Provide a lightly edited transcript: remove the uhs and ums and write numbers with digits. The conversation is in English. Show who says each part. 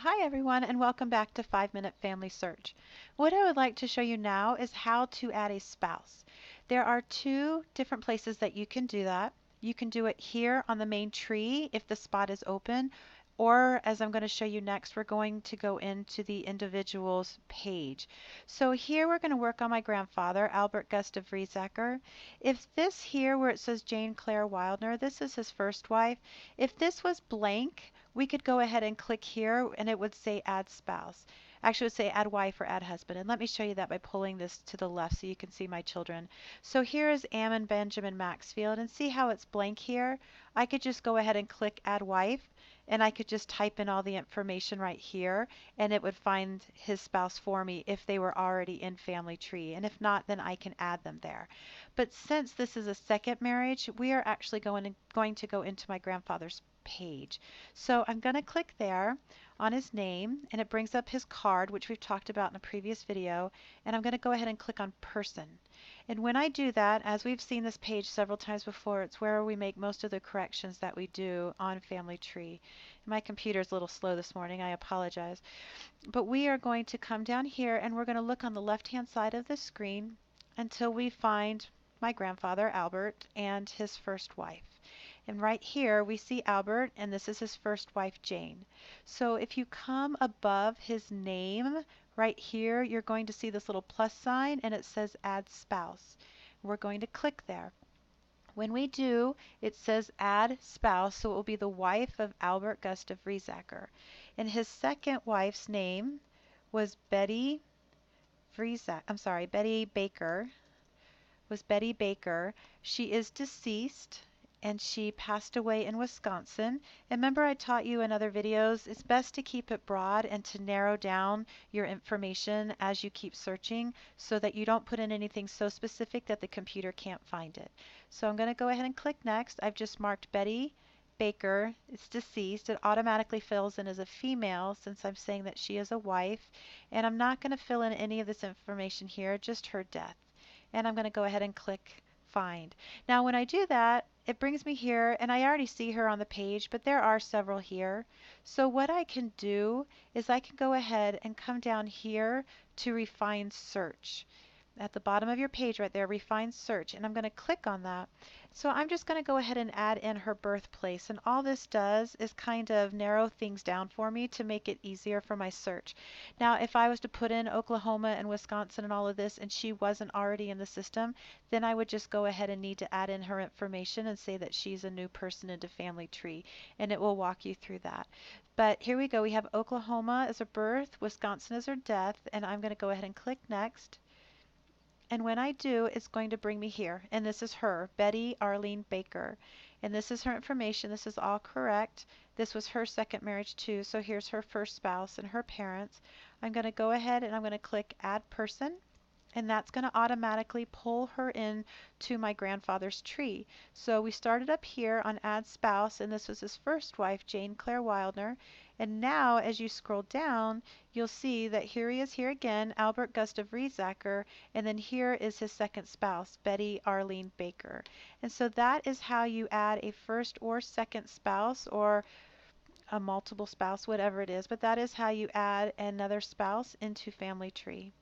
Speaker 1: Hi everyone and welcome back to 5 Minute Family Search. What I would like to show you now is how to add a spouse. There are two different places that you can do that. You can do it here on the main tree if the spot is open, or as I'm going to show you next, we're going to go into the individual's page. So here we're going to work on my grandfather, Albert Gustav Riesacker. If this here where it says Jane Claire Wildner, this is his first wife. If this was blank, we could go ahead and click here and it would say add spouse. Actually, it would say add wife or add husband. And let me show you that by pulling this to the left so you can see my children. So here is Ammon Benjamin Maxfield, and see how it's blank here? I could just go ahead and click add wife, and I could just type in all the information right here and it would find his spouse for me if they were already in Family Tree. And if not, then I can add them there. But since this is a second marriage, we are actually going to go into my grandfather's page. So I'm going to click there on his name and it brings up his card, which we've talked about in a previous video, and I'm going to go ahead and click on person. And when I do that, as we've seen this page several times before, it's where we make most of the corrections that we do on Family Tree. My computer's a little slow this morning, I apologize. But we are going to come down here and we're going to look on the left-hand side of the screen until we find my grandfather, Albert, and his first wife. And right here we see Albert, and this is his first wife, Jane. So if you come above his name, right here, you're going to see this little plus sign, and it says Add Spouse. We're going to click there. When we do, it says Add Spouse, so it will be the wife of Albert Gustav Riesacker. And his second wife's name was Betty Baker. Was Betty Baker. She is deceased and she passed away in Wisconsin. And remember I taught you in other videos, it's best to keep it broad and to narrow down your information as you keep searching so that you don't put in anything so specific that the computer can't find it. So I'm going to go ahead and click next. I've just marked Betty Baker. It's deceased. It automatically fills in as a female since I'm saying that she is a wife. And I'm not going to fill in any of this information here, just her death. And I'm going to go ahead and click find. Now when I do that, it brings me here and I already see her on the page, but there are several here. So what I can do is I can go ahead and come down here to refine search. At the bottom of your page right there, refine search, and I'm going to click on that. So I'm just going to go ahead and add in her birthplace, and all this does is kind of narrow things down for me to make it easier for my search. Now if I was to put in Oklahoma and Wisconsin and all of this and she wasn't already in the system, then I would just go ahead and need to add in her information and say that she's a new person into Family Tree, and it will walk you through that. But here we go. We have Oklahoma as her birth, Wisconsin as her death, and I'm going to go ahead and click next. And when I do, it's going to bring me here. And this is her, Betty Arlene Baker. And this is her information. This is all correct. This was her second marriage too. So here's her first spouse and her parents. I'm going to go ahead and I'm going to click Add Person. And that's going to automatically pull her in to my grandfather's tree. So we started up here on Add Spouse, and this was his first wife, Jane Claire Wildner. And now, as you scroll down, you'll see that here he is here again, Albert Gustav Riesacker, and then here is his second spouse, Betty Arlene Baker. And so that is how you add a first or second spouse, or a multiple spouse, whatever it is, but that is how you add another spouse into Family Tree.